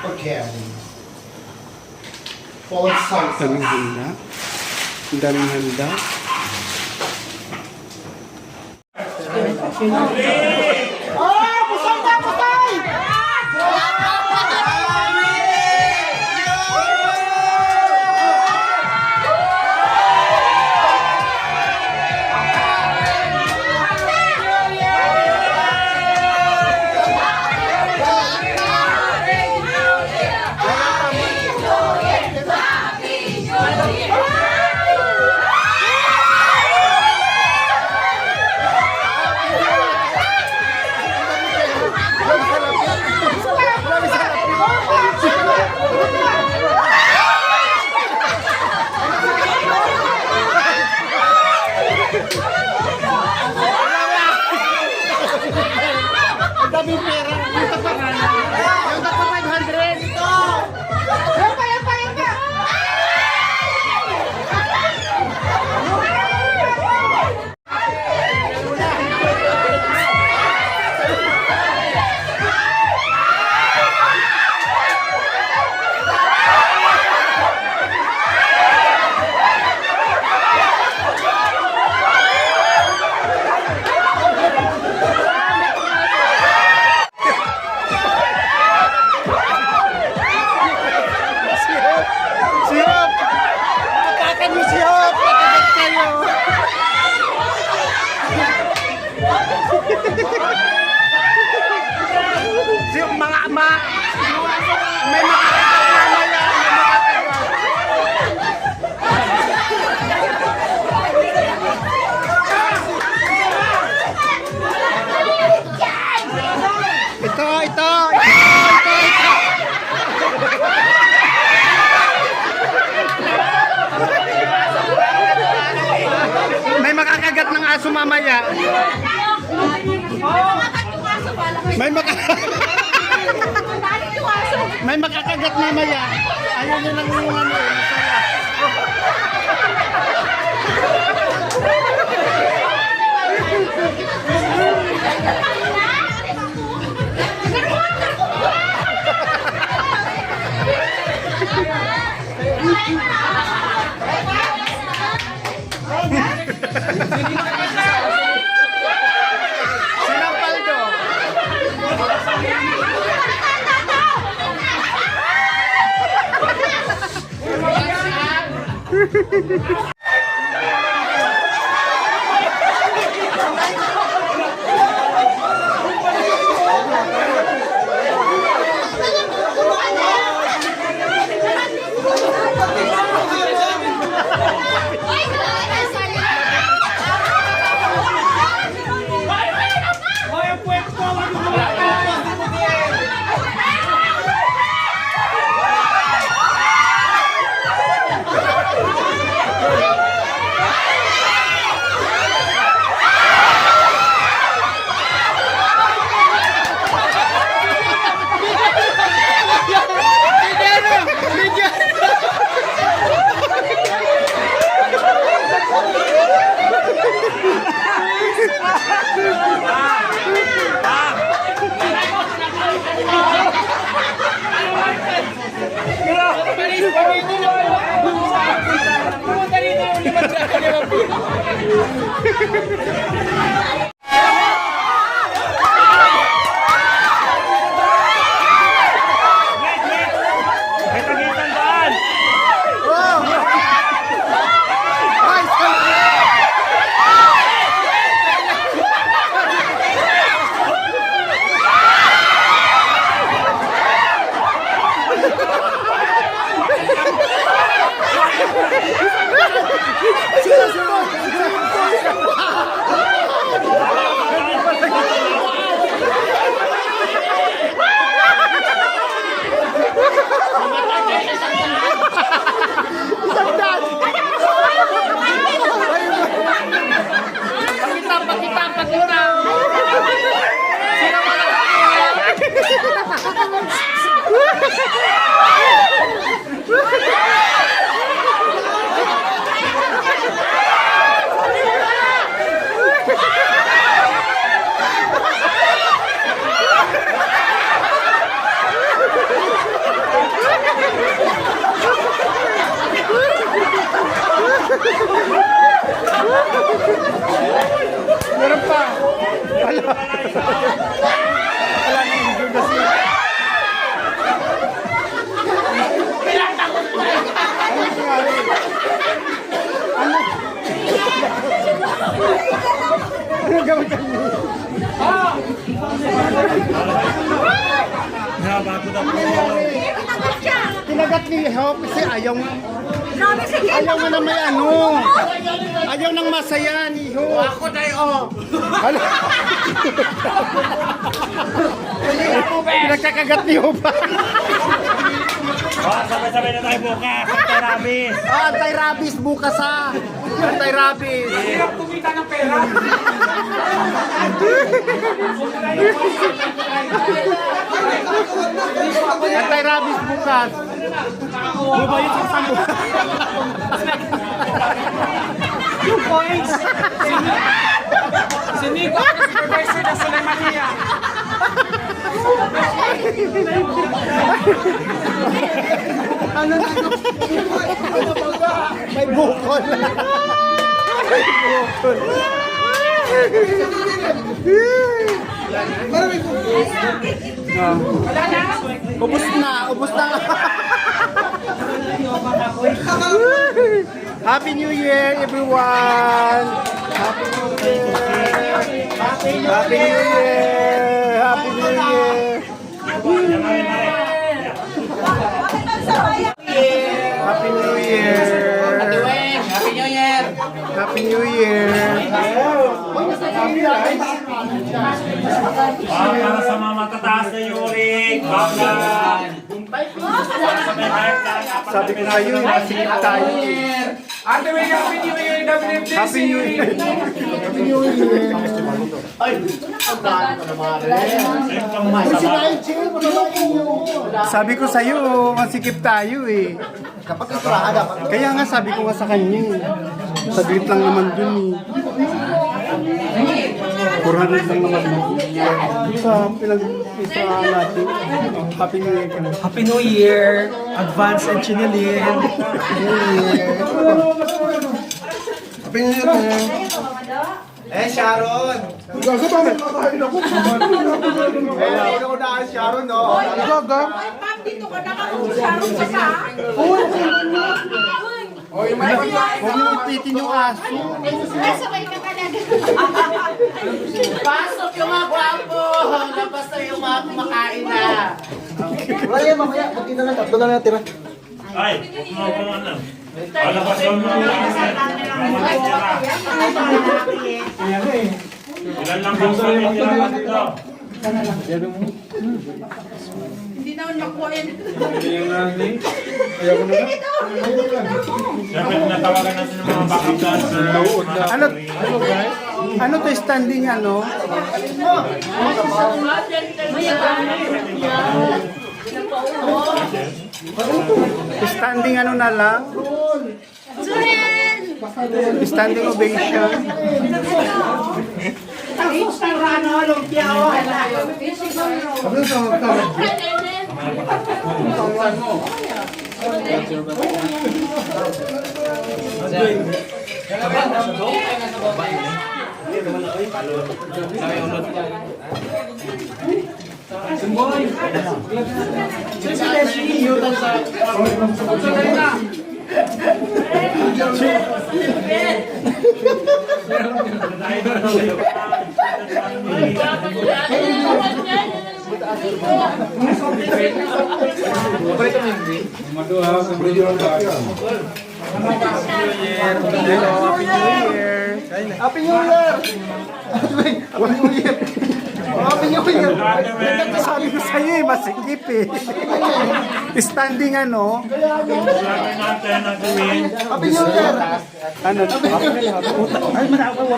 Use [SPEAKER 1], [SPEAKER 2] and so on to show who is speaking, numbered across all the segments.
[SPEAKER 1] per carry. Full salsa.
[SPEAKER 2] Daming handa. Daming handa.
[SPEAKER 1] Ah! Pusay na! Pusay! Daming pera. Yung taparan. Yung tapa 500. Ito. Yan pa, yan pa, yan pa. Sihop! Patakan mo sihop! Patakan kayo! Sihop, mga ama! May makakagat mamaya! May makakagat! Ito! Ito! Ito! Ito! May makakagat ng aso mamaya. May May makakagat mamaya. Ayaw nyo lang yung ano. Masaya. Sinampal ko.
[SPEAKER 3] bago daw po.
[SPEAKER 2] Kinagat ni Hop kasi ayaw nga. Ayaw nga na may ano. Ayaw nang masaya ni Hop. Ako tayo. Ano? Pinagkakagat ni Hop.
[SPEAKER 3] Sabay-sabay na tayo bukas. Anti-rabies.
[SPEAKER 2] Anti-rabies bukas ha. Anti-rabies.
[SPEAKER 1] Hirap kumita ng pera.
[SPEAKER 2] Anti-rabies bukas. Bubayot yung sambo.
[SPEAKER 1] 2 points. Si Nico, supervisor na sa Lemania.
[SPEAKER 2] Ano na? May bukol. May bukol. Ubus na, ubus na. Happy New Year, everyone! Happy New Year! Happy New Year! Happy New Year! Happy New Year!
[SPEAKER 1] Happy New Year!
[SPEAKER 2] Happy New Year!
[SPEAKER 3] Para sa mga matataas na yurik. Bagan.
[SPEAKER 2] Sabi ko sa'yo, masikip tayo.
[SPEAKER 1] Ate May, Happy New Year! WFDC!
[SPEAKER 2] Happy New Year! Happy New Year! Sabi ko sa'yo, masikip tayo eh. Kaya nga sabi ko nga sa kanya eh. Saglit lang naman dun eh. 400 lang naman dun. Sa pinag-isa natin. Happy New Year ka na.
[SPEAKER 4] Happy New Year! Advance and Chinelin!
[SPEAKER 2] Happy New Year ka na.
[SPEAKER 5] Eh, Sharon!
[SPEAKER 2] Gago ba? May kakain ako.
[SPEAKER 5] Eh, ako na Sharon, no?
[SPEAKER 2] Gago. Huwag niyo ipitin yung aso.
[SPEAKER 6] Pasok yung mga gwapo! Labas na yung mga kumakain na!
[SPEAKER 5] Wala yan, mamaya. Pati na lang, tatlo na lang tira.
[SPEAKER 3] Ay, mga ano. Alabas yung mga ilan lang bang sabi nila dito?
[SPEAKER 6] Hindi naman makuha yun.
[SPEAKER 3] Siyempre, natawagan natin ng mga backup dancer.
[SPEAKER 2] Ano to standing ano? Standing ano na lang? Standing ovation.
[SPEAKER 5] Happy New Year! Happy New Year! Happy New Year!
[SPEAKER 2] Sabi ko sa'yo eh, masikip eh. Standing ano?
[SPEAKER 3] Sabi natin ang gawin.
[SPEAKER 5] Happy New Year!
[SPEAKER 2] Ano? Ay, manakaw ko.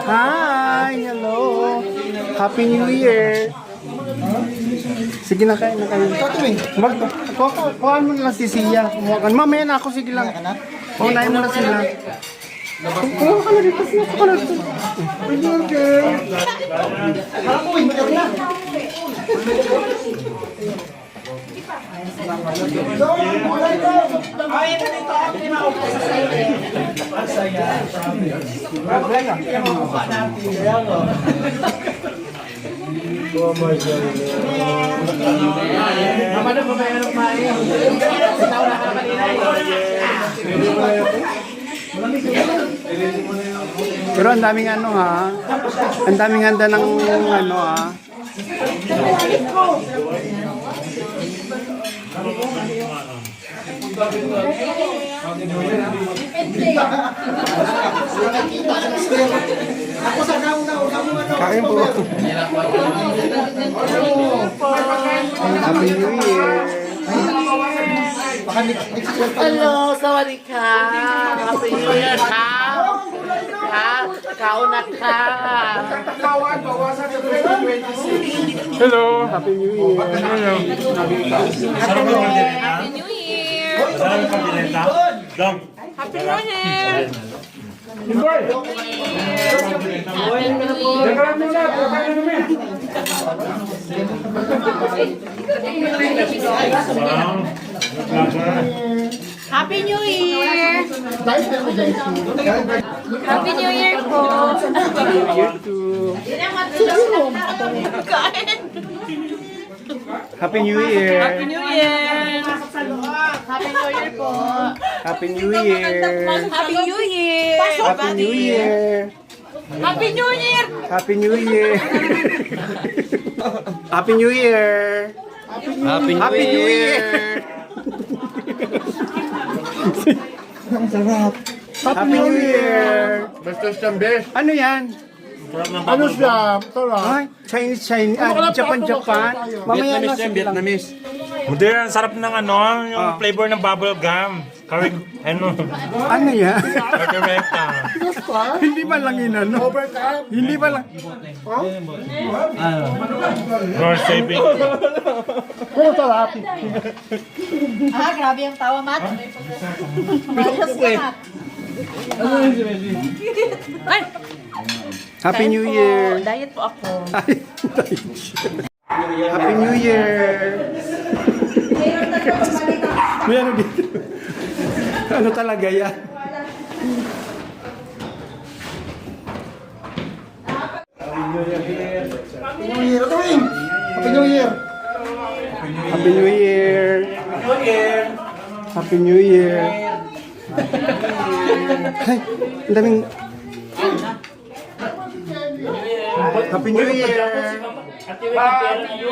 [SPEAKER 2] Hi! Hello! Happy New Year! Sige na kayo, na kayo. Wag, kuhaan mo na lang si Sia. Kumuha ka. Mamaya na ako, sige lang. Unahin mo na sila. Kumuha ka na dito, kumuha ka na dito.
[SPEAKER 4] yan.
[SPEAKER 2] Pero ang daming ano ha. Ang daming handa ng ano ha.
[SPEAKER 5] Ako sa kauna,
[SPEAKER 2] Kain po. Happy New Year.
[SPEAKER 5] baka next year pa.
[SPEAKER 6] Hello, sawadee ka. Happy New Year ka. Ha? Kauna ka.
[SPEAKER 5] Kawan, bawasan sa 2026.
[SPEAKER 2] Hello. Happy New Year.
[SPEAKER 3] Sarap ng kaldereta.
[SPEAKER 7] Happy New Year!
[SPEAKER 3] Sarap ng kaldereta. Dong.
[SPEAKER 7] Happy New Year!
[SPEAKER 3] Wow.
[SPEAKER 7] Happy New Year!
[SPEAKER 5] Dahil na ko dahil.
[SPEAKER 7] Happy New Year po!
[SPEAKER 2] You too. Happy New Year.
[SPEAKER 7] Happy New Year!
[SPEAKER 6] Happy New Year po.
[SPEAKER 2] Happy New Year.
[SPEAKER 7] Happy New Year!
[SPEAKER 2] Happy New Year.
[SPEAKER 7] Happy New Year!
[SPEAKER 2] Happy New Year. Happy New Year. Happy New Year.
[SPEAKER 5] Ang sarap.
[SPEAKER 2] Happy New Year.
[SPEAKER 5] Basta siyang
[SPEAKER 2] Ano yan?
[SPEAKER 3] Sarap ng
[SPEAKER 5] Ano
[SPEAKER 3] bubble
[SPEAKER 5] siya? Sarap.
[SPEAKER 2] Ay, Chinese, Japan. Mamaya na sila.
[SPEAKER 3] Modern, sarap ng ano, yung flavor ng bubble gum. Karig, ano,
[SPEAKER 2] Ano yan?
[SPEAKER 3] kaldereta.
[SPEAKER 2] Hindi ba lang inano? Hindi ba lang?
[SPEAKER 3] More saving.
[SPEAKER 5] Pero sarap.
[SPEAKER 7] Ah, grabe yung tawa, Matt. Ay!
[SPEAKER 2] Happy New Year.
[SPEAKER 7] Diet po ako.
[SPEAKER 2] Happy New Year. May ano dito? Ano talaga yan?
[SPEAKER 5] Happy New Year. Tuwing. Happy New Year.
[SPEAKER 2] Happy New Year. Happy New Year. Ay, ang daming... Happy New Year. Happy New Year.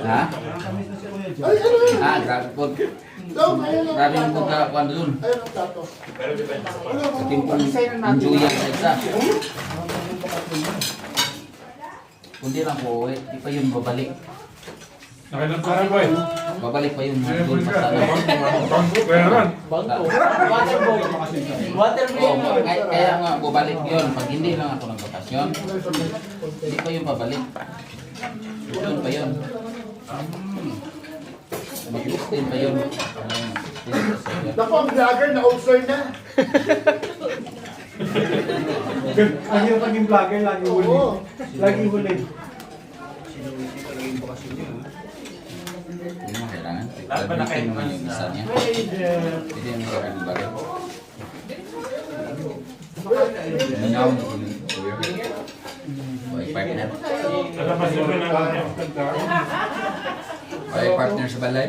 [SPEAKER 8] Ha? Ah, grabe po. Grabe yung pagkakuan doon. Sa timpong enjoy yan sa isa. Kundi lang po, di pa yun babalik. Babalik pa yun doon pa sana. Kaya nga babalik yun. Pag hindi lang ako ng bakasyon, hindi pa yun babalik. Doon pa yun. Mag-extend pa yun.
[SPEAKER 5] Naku, ang vlogger na ulcer na.
[SPEAKER 2] Ang yung paging vlogger, lagi huli. Lagi huli.
[SPEAKER 8] Hindi mo kailangan. Gagamitin naman yung isa niya. Pwede yung maraming bagay. Nangaw mo kung okay, partner. Okay, partner sa balay.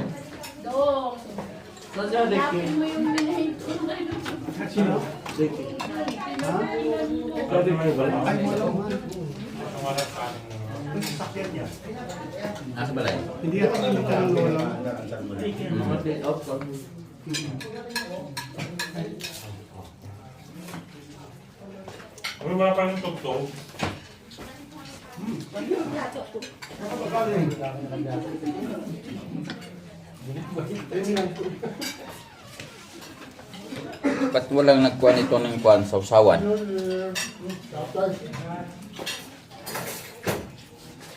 [SPEAKER 8] Nasa balay.
[SPEAKER 2] Hindi ako nalita ng lola.
[SPEAKER 3] Ano mga pang tugtog?
[SPEAKER 8] Ba't walang nagkuhan ito ng kuhan sa usawan?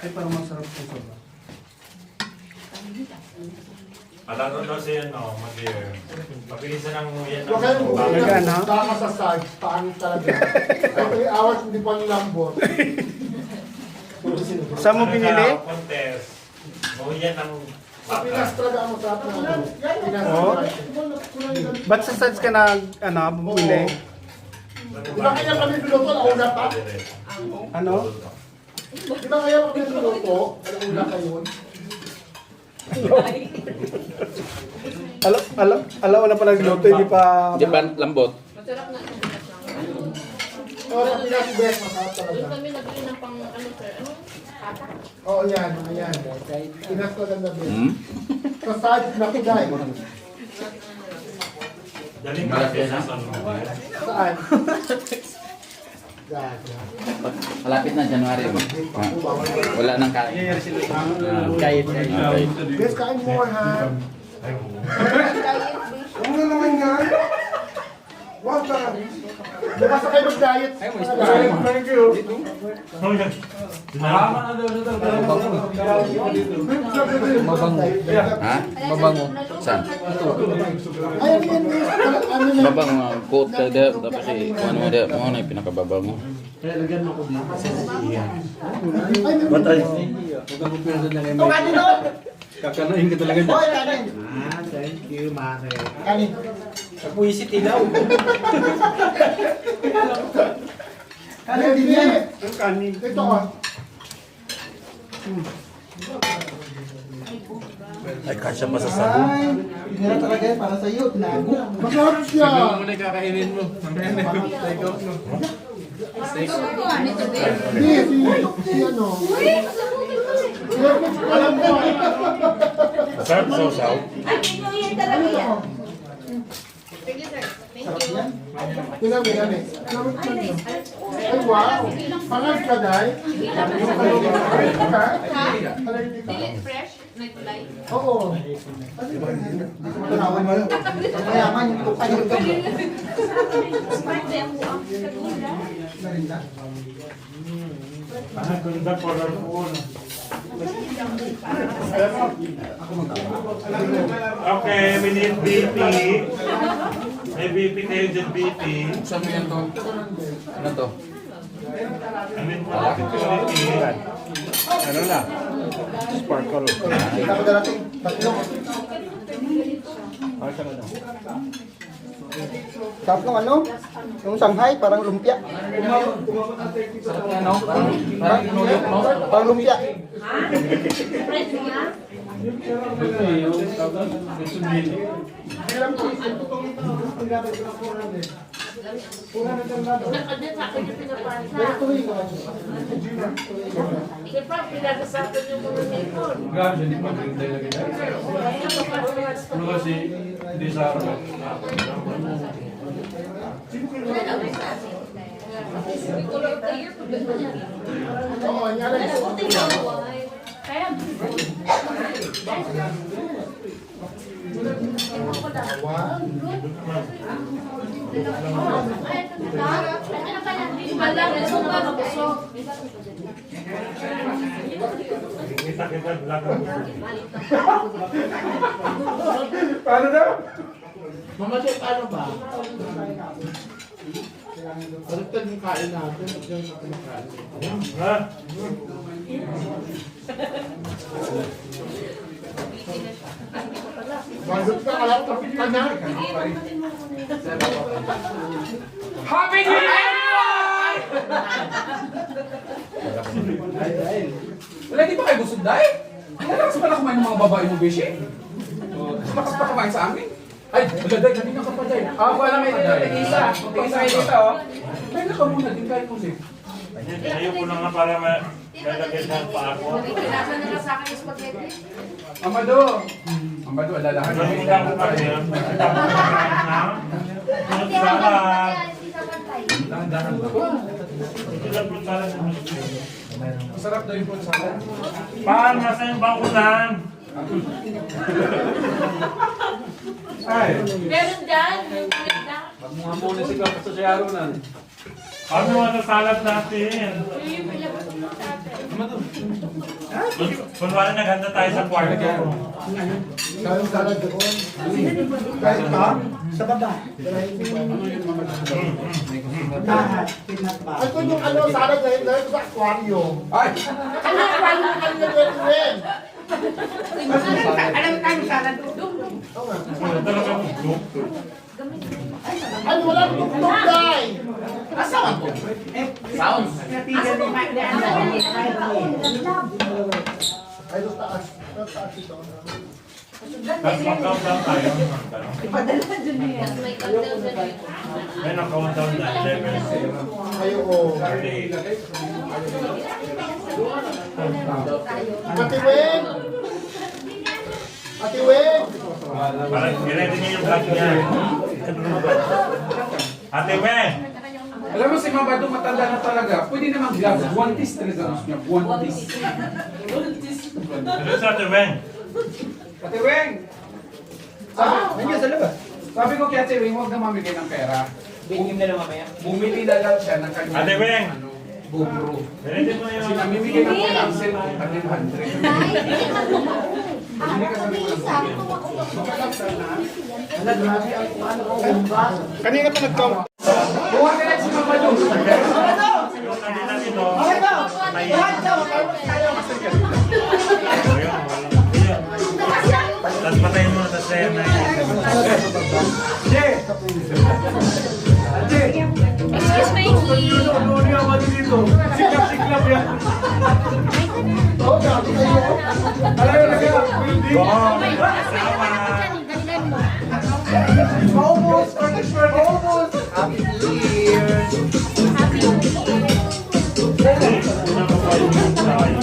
[SPEAKER 2] Ay, parang masarap po soba.
[SPEAKER 3] Alam ko daw si ano, mag-year. Pabilisan ng yan.
[SPEAKER 5] Huwag kayong
[SPEAKER 2] Talaga, no?
[SPEAKER 5] baka sa sides, pangit talaga. Every hours, hindi pa nilambot.
[SPEAKER 2] Saan mo pinili?
[SPEAKER 3] Contest. Yan ng
[SPEAKER 5] Sa Pinas talaga ang masarap na ano. Pinas
[SPEAKER 2] Oo.
[SPEAKER 5] talaga.
[SPEAKER 2] Ba't sa sides ka na, bumili?
[SPEAKER 5] Di ba kaya kami piloto, nauna pa?
[SPEAKER 2] Ano?
[SPEAKER 5] Di ba kaya kami piloto, nauna kayo?
[SPEAKER 2] Alam mo na pa nagluto, hindi pa...
[SPEAKER 8] Di ba lambot?
[SPEAKER 5] Oo, sa Pinas, best, masarap talaga.
[SPEAKER 9] Kami nabili ng pang ano sir, ano? Kata?
[SPEAKER 5] Oo, yan, ayan. Pinas talaga na best.
[SPEAKER 8] Hmm?
[SPEAKER 5] Sa sides, nakuday.
[SPEAKER 3] Daling malaki na sa
[SPEAKER 5] Saan? Yan.
[SPEAKER 8] Malapit na January. Wala nang kain. Kahit.
[SPEAKER 5] Best, kain more, ha?
[SPEAKER 2] Ano naman nga?
[SPEAKER 5] Wag ka. Bukas na kayo mag-diet.
[SPEAKER 2] Thank you.
[SPEAKER 8] Ha? Mabango. Saan?
[SPEAKER 5] Ay, ano yan, best? Ano yan?
[SPEAKER 8] Mabango. Coat ka dyan. Tapos ano mo dyan. Ano yung pinakababango?
[SPEAKER 2] Kakanoin ka talaga.
[SPEAKER 5] Hoy, kanin.
[SPEAKER 2] Thank you, Mare.
[SPEAKER 5] Kanin.
[SPEAKER 4] Puwisit ilaw.
[SPEAKER 5] Kanin din yan.
[SPEAKER 2] Ang kanin.
[SPEAKER 5] Ito, oh.
[SPEAKER 3] Ay, kasya pa sa sabon.
[SPEAKER 5] Ay, pinira talaga yan para sa'yo. Tinago. Masarap siya.
[SPEAKER 4] na kakainin mo. Take out mo.
[SPEAKER 5] Hindi, si ano. Alam mo.
[SPEAKER 3] Sarap sa usaw.
[SPEAKER 7] Happy New Year talaga yan.
[SPEAKER 9] Thank you sir. Thank
[SPEAKER 5] Sarap
[SPEAKER 9] you.
[SPEAKER 5] yan. Tinami, tinami. Ay, wow. Pangag ka, Day. Allergic ka? Allergic ka?
[SPEAKER 9] Dili fresh, nagulay.
[SPEAKER 5] Oo. Tanawan mo. Mayaman yung tukay yung gabo. Narinda.
[SPEAKER 3] Ang ganda po lang po. Okay, we need BP. May BP kayo dyan, BP.
[SPEAKER 8] Saan mo yan to? Ano to?
[SPEAKER 3] I mean, BP.
[SPEAKER 2] Ano na? Sparkle.
[SPEAKER 5] Ako darating. Tatlo. Sarap ng ano? Yung Shanghai, parang lumpia.
[SPEAKER 8] Ano? Parang inuyok, no?
[SPEAKER 5] Parang lumpia.
[SPEAKER 9] Nakadit sa akin yung pinapasa. Siyempre, pinagasakan yung mga nipon.
[SPEAKER 4] Grabe, hindi pa maganda lagi na. Ano kasi, hindi sa araw.
[SPEAKER 9] Color of the year, pagdating niya.
[SPEAKER 5] Oo, nyari.
[SPEAKER 9] Kaya,
[SPEAKER 3] Kita-kita belakang.
[SPEAKER 2] Paano daw?
[SPEAKER 6] Mamatay paano ba? Baliktad yung kain natin. Diyan natin yung kain.
[SPEAKER 3] Ha?
[SPEAKER 5] Bagot ka, alam tapit ka na.
[SPEAKER 4] Happy New Year! Wala, di ba kayo gusto dahil? Malakas pala kumain ng mga babae mo, Beshi. Malakas pa kumain sa amin. Ay, wala dahil, kanina ka pa dahil. Wala kayo dito, tig-isa. Tig-isa kayo dito, oh. Kaya ka muna, din kayo mo, Sip.
[SPEAKER 3] Ayaw ko na nga para malagay sa paa ko.
[SPEAKER 9] pinasa nila sa akin yung spaghetti.
[SPEAKER 4] Amado! Amado, alalahan mo.
[SPEAKER 3] Ganun lang ko kasi.
[SPEAKER 4] Dahan-dahan ba? Masarap daw yung fruit salad.
[SPEAKER 3] Paano nasa yung bakulan?
[SPEAKER 4] Ay,
[SPEAKER 9] Meron dyan. Meron dyan.
[SPEAKER 4] magmumuna si Kapos sa Sharonan.
[SPEAKER 3] Ano ang salad natin?
[SPEAKER 9] Yung pinabas
[SPEAKER 3] Kunwari naghanda tayo sa kwarto.
[SPEAKER 5] Kayong salad doon. Kahit pa? Sa baba. Ay, kung yung ano, salad dahil sa aquarium.
[SPEAKER 4] Ay!
[SPEAKER 5] Ano yung aquarium na kanina gawin?
[SPEAKER 1] Alam mo tayo sana doon.
[SPEAKER 5] Ay, walang tuktok, day!
[SPEAKER 8] Asawa ko. Sounds.
[SPEAKER 5] Ay, doon taas. Doon taas ito.
[SPEAKER 3] Tapos mag-countdown tayo.
[SPEAKER 9] May countdown na rin.
[SPEAKER 3] May naka-countdown na 11.
[SPEAKER 5] Ay, oo.
[SPEAKER 3] 38.
[SPEAKER 5] Ate Wen! Ate Wen!
[SPEAKER 3] Parang i-ready niyo yung vlog niya. Ate Wen!
[SPEAKER 4] Alam mo si Mama Bado matanda na talaga. Pwede naman vlog. Buwantis talaga gusto niya. Buwantis.
[SPEAKER 3] Ano sa Ate Wen?
[SPEAKER 4] Ate Weng! Nandiyan sa labas. Sabi ko kay Ate Weng, huwag na mamigay ng pera. Bumili na lang mamaya. Bumili na lang siya ng kanyang
[SPEAKER 3] Ate Weng!
[SPEAKER 4] bubro.
[SPEAKER 3] I-ready mo
[SPEAKER 4] Kasi
[SPEAKER 3] yung...
[SPEAKER 4] namimigay ng pera ang cellphone, 100. Hindi ka sabi ko lang.
[SPEAKER 2] Kanina pa nag-count.
[SPEAKER 4] Buwan ka lang si Mama Bado.
[SPEAKER 3] Yung kanina dito. May... Tapos patayin mo sa sayo na
[SPEAKER 9] Excuse me.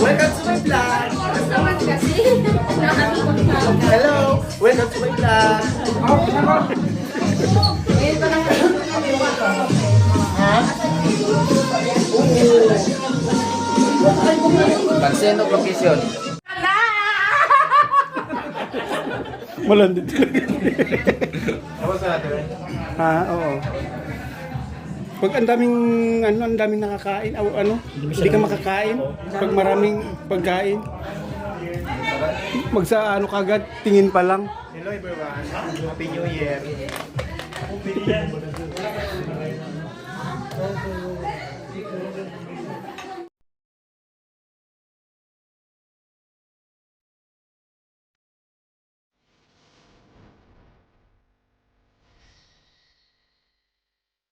[SPEAKER 5] Welcome to my vlog!
[SPEAKER 9] Basta man kasi.
[SPEAKER 5] Hello! Welcome to my vlog!
[SPEAKER 8] Pansin o profesyon?
[SPEAKER 2] Malandit talaga. Ha, oo. Pag ang daming ang daming nakakain, hindi ka makakain. Pag maraming pagkain, magsa kagad, tingin pa lang.
[SPEAKER 5] Hello everyone! Happy New Year!